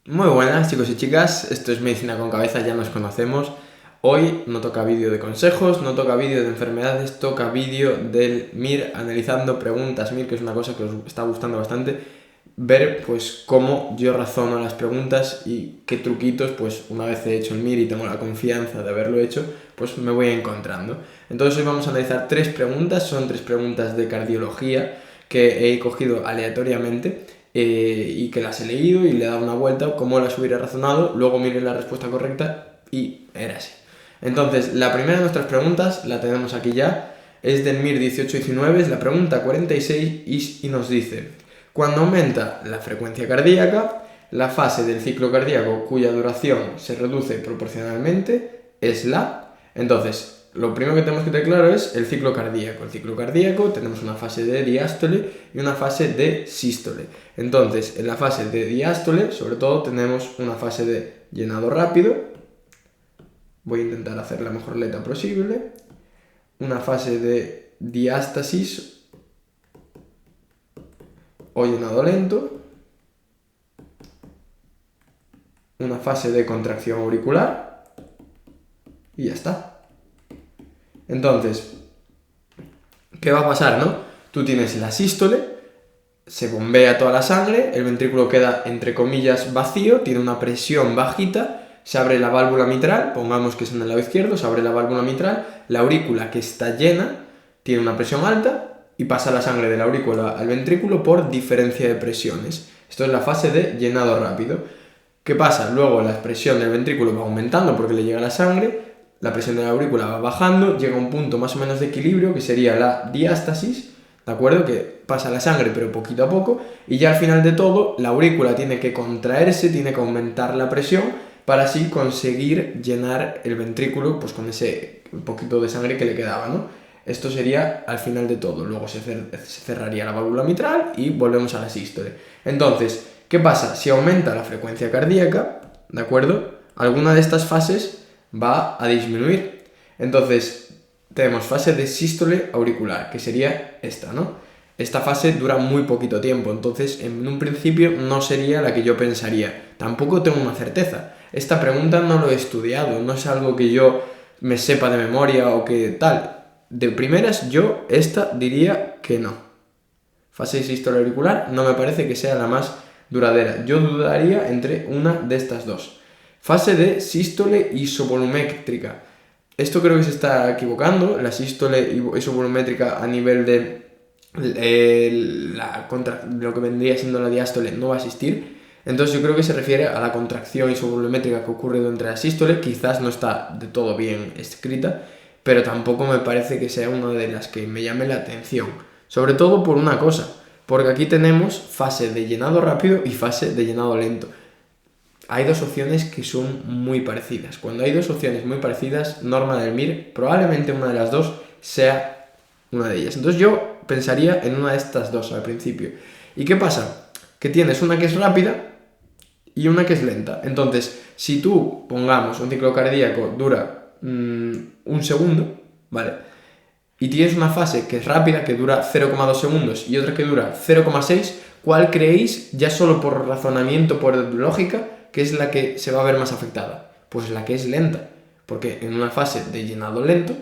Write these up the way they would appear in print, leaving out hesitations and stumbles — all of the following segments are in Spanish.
Muy buenas chicos y chicas, esto es Medicina con Cabeza, ya nos conocemos. Hoy no toca vídeo de consejos, no toca vídeo de enfermedades, toca vídeo del MIR analizando preguntas MIR, que es una cosa que os está gustando bastante. Ver pues cómo yo razono las preguntas y qué truquitos, pues una vez he hecho el MIR y tengo la confianza de haberlo hecho, pues me voy encontrando. Entonces hoy vamos a analizar tres preguntas, son tres preguntas de cardiología que he cogido aleatoriamente y que las he leído y le he dado una vuelta, cómo las hubiera razonado, luego miré la respuesta correcta y era así. Entonces, la primera de nuestras preguntas, la tenemos aquí ya, es del MIR 1819, es la pregunta 46 y nos dice: cuando aumenta la frecuencia cardíaca, la fase del ciclo cardíaco cuya duración se reduce proporcionalmente es la... Entonces, lo primero que tenemos que tener claro es el ciclo cardíaco. El ciclo cardíaco tenemos una fase de diástole y una fase de sístole. Entonces, en la fase de diástole, sobre todo, tenemos una fase de llenado rápido. Voy a intentar hacer la mejor letra posible. Una fase de diástasis o llenado lento. Una fase de contracción auricular. Y ya está. Entonces, ¿qué va a pasar, no? Tú tienes la sístole, se bombea toda la sangre, el ventrículo queda, entre comillas, vacío, tiene una presión bajita, se abre la válvula mitral, pongamos que es en el lado izquierdo, se abre la válvula mitral, la aurícula que está llena tiene una presión alta y pasa la sangre de la aurícula al ventrículo por diferencia de presiones. Esto es la fase de llenado rápido. ¿Qué pasa? Luego la presión del ventrículo va aumentando porque le llega la sangre, la presión de la aurícula va bajando, llega a un punto más o menos de equilibrio que sería la diástasis, ¿de acuerdo? Que pasa la sangre pero poquito a poco y ya al final de todo la aurícula tiene que contraerse, tiene que aumentar la presión para así conseguir llenar el ventrículo pues con ese poquito de sangre que le quedaba, ¿no? Esto sería al final de todo, luego se cerraría la válvula mitral y volvemos a la sístole. Entonces, ¿qué pasa? Si aumenta la frecuencia cardíaca, ¿de acuerdo? Alguna de estas fases va a disminuir. Entonces, tenemos fase de sístole auricular, que sería esta, ¿no? Esta fase dura muy poquito tiempo, entonces en un principio no sería la que yo pensaría. Tampoco tengo una certeza. Esta pregunta no lo he estudiado, no es algo que yo me sepa de memoria o que tal. De primeras, yo esta diría que no. Fase de sístole auricular no me parece que sea la más duradera. Yo dudaría entre una de estas dos. Fase de sístole isovolumétrica. Esto creo que se está equivocando. La sístole isovolumétrica a nivel de lo que vendría siendo la diástole no va a existir. Entonces yo creo que se refiere a la contracción isovolumétrica que ocurre durante la sístole. Quizás no está de todo bien escrita, pero tampoco me parece que sea una de las que me llame la atención. Sobre todo por una cosa, porque aquí tenemos fase de llenado rápido y fase de llenado lento. Hay dos opciones que son muy parecidas. Cuando hay dos opciones muy parecidas, norma del MIR, probablemente una de las dos sea una de ellas. Entonces yo pensaría en una de estas dos al principio. ¿Y qué pasa? Que tienes una que es rápida y una que es lenta. Entonces, si tú, pongamos, un ciclo cardíaco dura un segundo, ¿vale? Y tienes una fase que es rápida, que dura 0,2 segundos, y otra que dura 0,6, ¿cuál creéis, ya solo por razonamiento, por lógica, que es la que se va a ver más afectada? Pues la que es lenta, porque en una fase de llenado lento,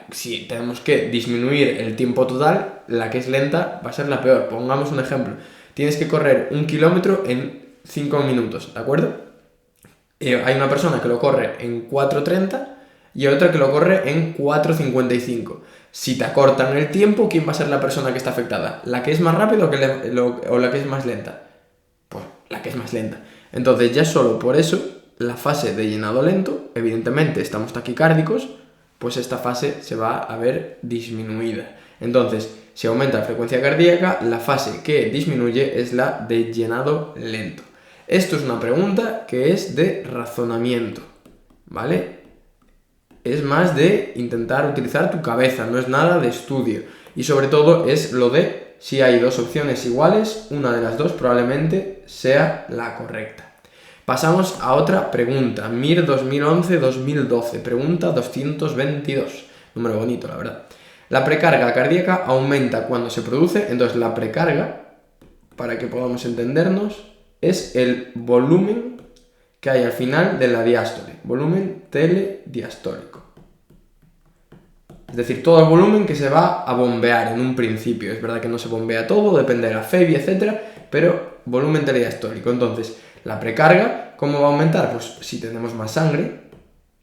si tenemos que disminuir el tiempo total, la que es lenta va a ser la peor. Pongamos un ejemplo, tienes que correr 1 kilómetro en 5 minutos, ¿de acuerdo? Hay una persona que lo corre en 4:30 y otra que lo corre en 4:55. Si te acortan el tiempo, ¿quién va a ser la persona que está afectada? ¿La que es más rápida o la que es más lenta? Pues la que es más lenta. Entonces ya solo por eso, la fase de llenado lento, evidentemente estamos taquicárdicos, pues esta fase se va a ver disminuida. Entonces, si aumenta la frecuencia cardíaca, la fase que disminuye es la de llenado lento. Esto es una pregunta que es de razonamiento, ¿vale? Es más de intentar utilizar tu cabeza, no es nada de estudio. Y sobre todo es lo de si hay dos opciones iguales, una de las dos probablemente sea la correcta. Pasamos a otra pregunta, MIR 2011-2012, pregunta 222, número bonito la verdad. La precarga cardíaca aumenta cuando se produce, entonces la precarga, para que podamos entendernos, es el volumen que hay al final de la diástole, volumen telediastólico. Es decir, todo el volumen que se va a bombear en un principio. Es verdad que no se bombea todo, depende de la febia, etc. Pero volumen telediastólico. Entonces, la precarga, ¿cómo va a aumentar? Pues si tenemos más sangre,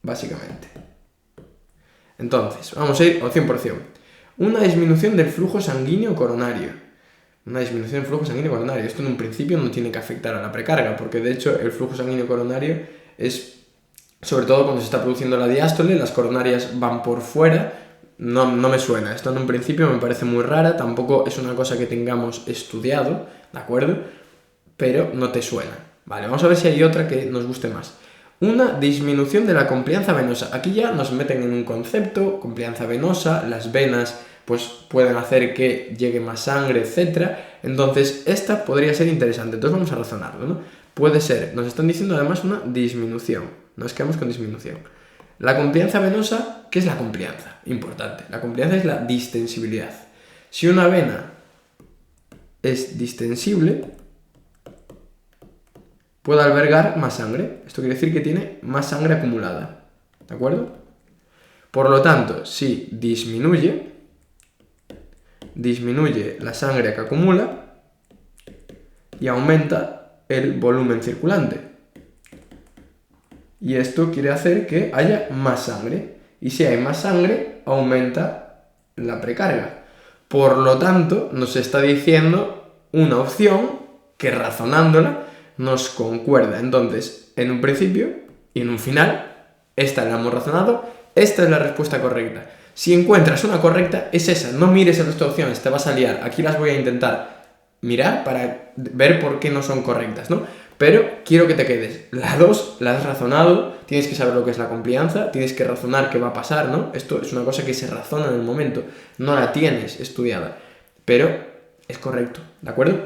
básicamente. Entonces, vamos a ir opción por opción. Una disminución del flujo sanguíneo coronario. Una disminución del flujo sanguíneo coronario. Esto en un principio no tiene que afectar a la precarga, porque de hecho el flujo sanguíneo coronario es, sobre todo cuando se está produciendo la diástole, las coronarias van por fuera. No me suena, esto en un principio me parece muy rara, tampoco es una cosa que tengamos estudiado, ¿de acuerdo? Pero no te suena. Vale, vamos a ver si hay otra que nos guste más. Una disminución de la complianza venosa. Aquí ya nos meten en un concepto, complianza venosa, las venas pues pueden hacer que llegue más sangre, etc. Entonces, esta podría ser interesante. Entonces vamos a razonarlo, ¿no? Puede ser, nos están diciendo además una disminución. Nos quedamos con disminución. La complianza venosa, ¿qué es la complianza? Importante. La complianza es la distensibilidad. Si una vena es distensible, puede albergar más sangre. Esto quiere decir que tiene más sangre acumulada. ¿De acuerdo? Por lo tanto, si disminuye la sangre que acumula y aumenta el volumen circulante. Y esto quiere hacer que haya más sangre. Y si hay más sangre, aumenta la precarga. Por lo tanto, nos está diciendo una opción que razonándola nos concuerda. Entonces, en un principio y en un final, esta la hemos razonado, esta es la respuesta correcta. Si encuentras una correcta, es esa. No mires el resto de opciones, te vas a liar. Aquí las voy a intentar mirar para ver por qué no son correctas, ¿no? Pero quiero que te quedes. La 2 la has razonado, tienes que saber lo que es la complianza, tienes que razonar qué va a pasar, ¿no? Esto es una cosa que se razona en el momento, no la tienes estudiada, pero es correcto, ¿de acuerdo?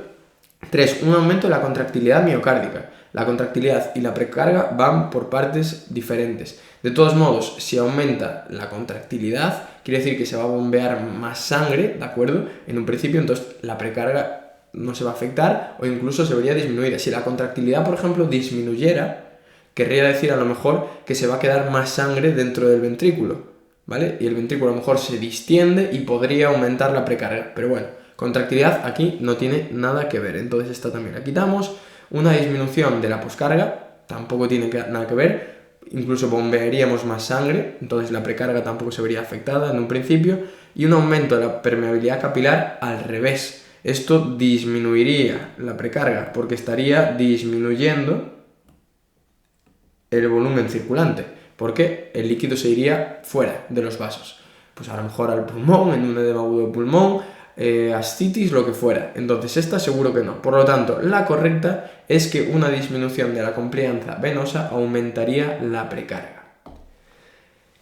3. Un aumento de la contractilidad miocárdica. La contractilidad y la precarga van por partes diferentes. De todos modos, si aumenta la contractilidad, quiere decir que se va a bombear más sangre, ¿de acuerdo? En un principio, entonces la precarga no se va a afectar o incluso se vería disminuida. Si la contractilidad, por ejemplo, disminuyera, querría decir a lo mejor que se va a quedar más sangre dentro del ventrículo, ¿vale? Y el ventrículo a lo mejor se distiende y podría aumentar la precarga. Pero bueno, contractilidad aquí no tiene nada que ver, entonces esta también la quitamos. Una disminución de la poscarga tampoco tiene nada que ver, incluso bombearíamos más sangre, entonces la precarga tampoco se vería afectada en un principio. Y un aumento de la permeabilidad capilar al revés. Esto disminuiría la precarga porque estaría disminuyendo el volumen circulante, porque el líquido se iría fuera de los vasos. Pues a lo mejor al pulmón, en un edema agudo de pulmón, ascitis, lo que fuera. Entonces esta seguro que no. Por lo tanto, la correcta es que una disminución de la complianza venosa aumentaría la precarga.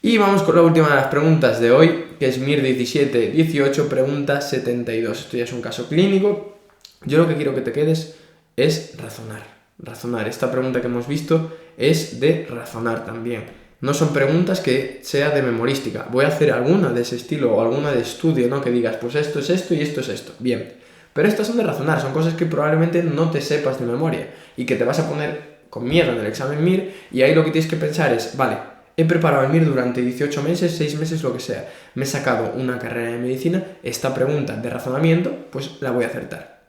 Y vamos con la última de las preguntas de hoy, que es MIR 17-18, pregunta 72. Esto ya es un caso clínico. Yo lo que quiero que te quedes es razonar. Esta pregunta que hemos visto es de razonar también. No son preguntas que sea de memorística. Voy a hacer alguna de ese estilo o alguna de estudio, ¿no? Que digas, pues esto es esto y esto es esto. Bien. Pero estas son de razonar, son cosas que probablemente no te sepas de memoria y que te vas a poner con miedo en el examen MIR, y ahí lo que tienes que pensar es, vale, he preparado el MIR durante 18 meses, 6 meses, lo que sea. Me he sacado una carrera de medicina, esta pregunta de razonamiento, pues la voy a acertar.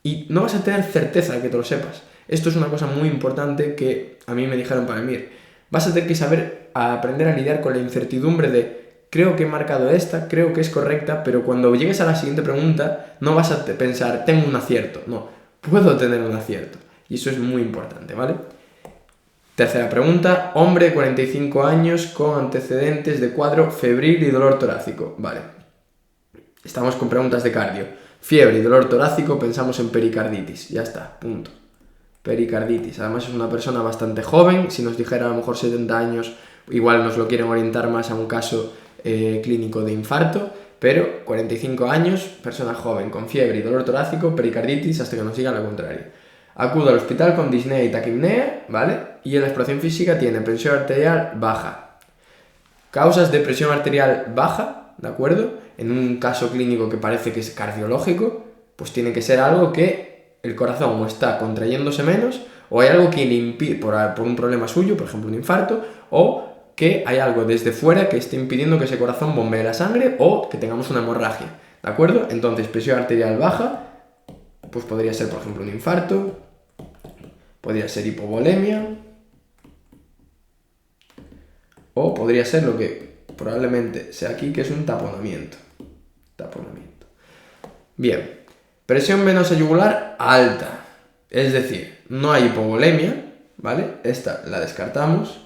Y no vas a tener certeza de que te lo sepas. Esto es una cosa muy importante que a mí me dijeron para el MIR. Vas a tener que saber aprender a lidiar con la incertidumbre de creo que he marcado esta, creo que es correcta, pero cuando llegues a la siguiente pregunta no vas a pensar tengo un acierto. No, puedo tener un acierto. Y eso es muy importante, ¿vale? Tercera pregunta, hombre de 45 años con antecedentes de cuadro febril y dolor torácico. Vale, estamos con preguntas de cardio. Fiebre y dolor torácico, pensamos en pericarditis. Ya está, punto. Pericarditis. Además es una persona bastante joven. Si nos dijera a lo mejor 70 años, igual nos lo quieren orientar más a un caso clínico de infarto. Pero 45 años, persona joven con fiebre y dolor torácico, pericarditis, hasta que nos digan lo contrario. Acude al hospital con disnea y taquipnea, ¿vale? Y en la exploración física tiene presión arterial baja. Causas de presión arterial baja, ¿de acuerdo? En un caso clínico que parece que es cardiológico, pues tiene que ser algo que el corazón o está contrayéndose menos, o hay algo que le impide, por un problema suyo, por ejemplo un infarto, o que hay algo desde fuera que esté impidiendo que ese corazón bombee la sangre o que tengamos una hemorragia, ¿de acuerdo? Entonces, presión arterial baja, pues podría ser, por ejemplo, un infarto, podría ser hipovolemia, o podría ser lo que probablemente sea aquí, que es un taponamiento. Bien, presión venosa yugular alta, es decir, no hay hipovolemia, ¿vale? Esta la descartamos.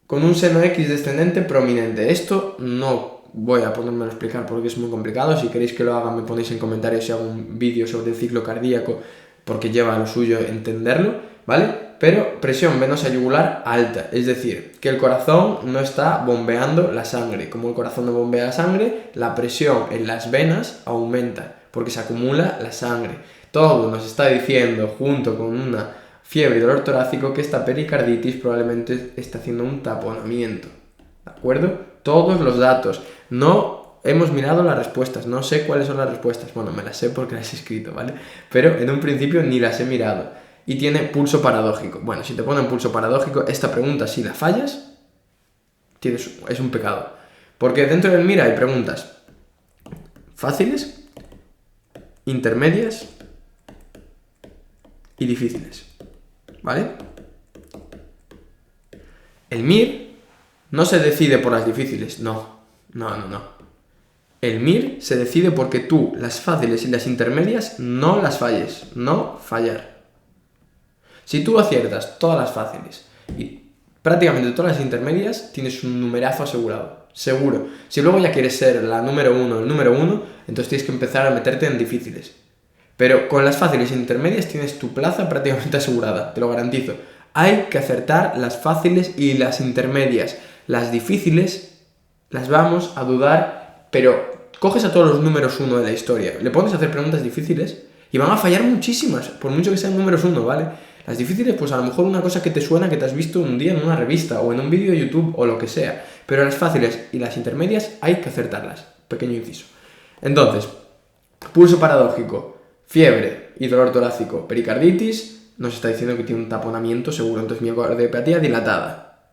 Con un seno X descendente prominente. Esto no voy a ponerme a explicar porque es muy complicado. Si queréis que lo haga, me ponéis en comentarios si hago un vídeo sobre el ciclo cardíaco, porque lleva a lo suyo entenderlo, ¿vale? Pero presión venosa yugular alta, es decir, que el corazón no está bombeando la sangre. Como el corazón no bombea la sangre, la presión en las venas aumenta, porque se acumula la sangre. Todo nos está diciendo, junto con una fiebre y dolor torácico, que esta pericarditis probablemente está haciendo un taponamiento, ¿de acuerdo? Todos los datos. No hemos mirado las respuestas, no sé cuáles son las respuestas. Bueno, me las sé porque las he escrito, ¿vale? Pero en un principio ni las he mirado. Y tiene pulso paradójico. Bueno, si te ponen pulso paradójico, esta pregunta, si la fallas, es un pecado. Porque dentro del MIRA hay preguntas fáciles, intermedias y difíciles, ¿vale? El MIR no se decide por las difíciles, no. El MIR se decide porque tú las fáciles y las intermedias no las falles, no fallar. Si tú aciertas todas las fáciles y prácticamente todas las intermedias, tienes un numerazo asegurado, seguro. Si luego ya quieres ser la número uno, el número uno, entonces tienes que empezar a meterte en difíciles. Pero con las fáciles e intermedias tienes tu plaza prácticamente asegurada, te lo garantizo. Hay que acertar las fáciles y las intermedias. Las difíciles las vamos a dudar, pero coges a todos los números uno de la historia, le pones a hacer preguntas difíciles y van a fallar muchísimas, por mucho que sean números uno, ¿vale? Las difíciles, pues a lo mejor una cosa que te suena que te has visto un día en una revista o en un vídeo de YouTube o lo que sea. Pero las fáciles y las intermedias hay que acertarlas. Pequeño inciso. Entonces, pulso paradójico, fiebre y dolor torácico, pericarditis, nos está diciendo que tiene un taponamiento seguro. Entonces, miocardiopatía dilatada.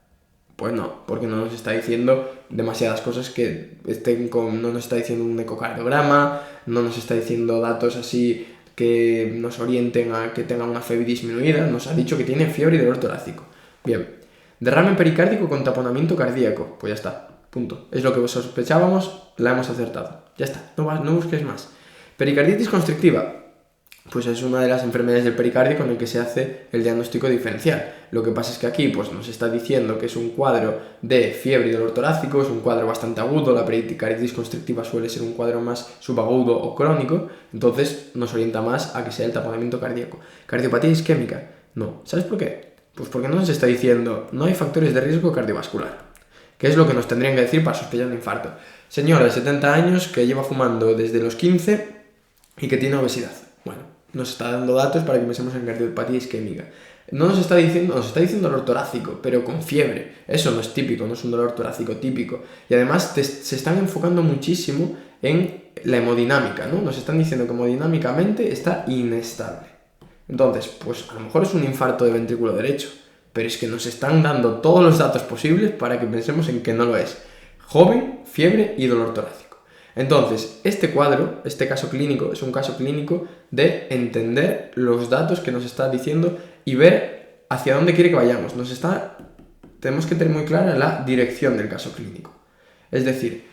Pues no, porque no nos está diciendo demasiadas cosas que estén con... No nos está diciendo un ecocardiograma, no nos está diciendo datos así que nos orienten a que tenga una fiebre disminuida. Nos ha dicho que tiene fiebre y dolor torácico. Bien, derrame pericárdico con taponamiento cardíaco. Pues ya está, punto. Es lo que sospechábamos, la hemos acertado. Ya está, no busques más. Pericarditis constrictiva. Pues es una de las enfermedades del pericardio con el que se hace el diagnóstico diferencial. Lo que pasa es que aquí pues, nos está diciendo que es un cuadro de fiebre y dolor torácico, es un cuadro bastante agudo, la pericarditis constrictiva suele ser un cuadro más subagudo o crónico, entonces nos orienta más a que sea el taponamiento cardíaco. Cardiopatía isquémica, no. ¿Sabes por qué? Pues porque no nos está diciendo no hay factores de riesgo cardiovascular, que es lo que nos tendrían que decir para sospechar un infarto. Señora de 70 años que lleva fumando desde los 15 y que tiene obesidad. Bueno, nos está dando datos para que pensemos en cardiopatía isquémica. No nos está diciendo dolor torácico, pero con fiebre. Eso no es típico, no es un dolor torácico típico. Y además se están enfocando muchísimo en la hemodinámica, ¿no? Nos están diciendo que hemodinámicamente está inestable. Entonces, pues a lo mejor es un infarto de ventrículo derecho, pero es que nos están dando todos los datos posibles para que pensemos en que no lo es. Joven, fiebre y dolor torácico. Entonces, este cuadro, este caso clínico, es un caso clínico de entender los datos que nos está diciendo y ver hacia dónde quiere que vayamos. Tenemos que tener muy clara la dirección del caso clínico. Es decir,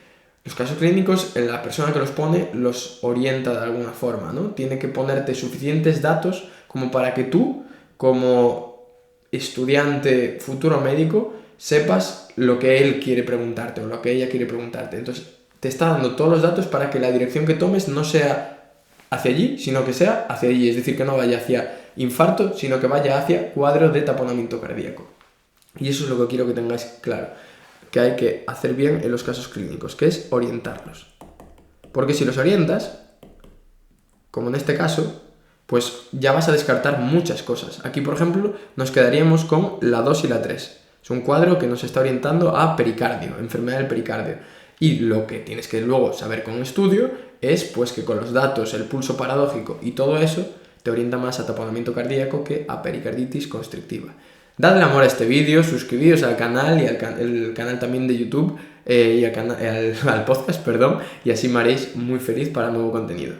los casos clínicos, la persona que los pone los orienta de alguna forma, ¿no? Tiene que ponerte suficientes datos como para que tú, como estudiante futuro médico, sepas lo que él quiere preguntarte o lo que ella quiere preguntarte. Entonces, te está dando todos los datos para que la dirección que tomes no sea hacia allí, sino que sea hacia allí. Es decir, que no vaya hacia infarto, sino que vaya hacia cuadro de taponamiento cardíaco. Y eso es lo que quiero que tengáis claro, que hay que hacer bien en los casos clínicos, que es orientarlos. Porque si los orientas, como en este caso, pues ya vas a descartar muchas cosas. Aquí, por ejemplo, nos quedaríamos con la 2 y la 3. Es un cuadro que nos está orientando a pericardio, enfermedad del pericardio. Y lo que tienes que luego saber con un estudio es pues que con los datos, el pulso paradójico y todo eso, te orienta más a taponamiento cardíaco que a pericarditis constrictiva. Dadle amor a este vídeo, suscribíos al canal y el canal también de YouTube y al podcast, perdón, y así me haréis muy feliz para nuevo contenido.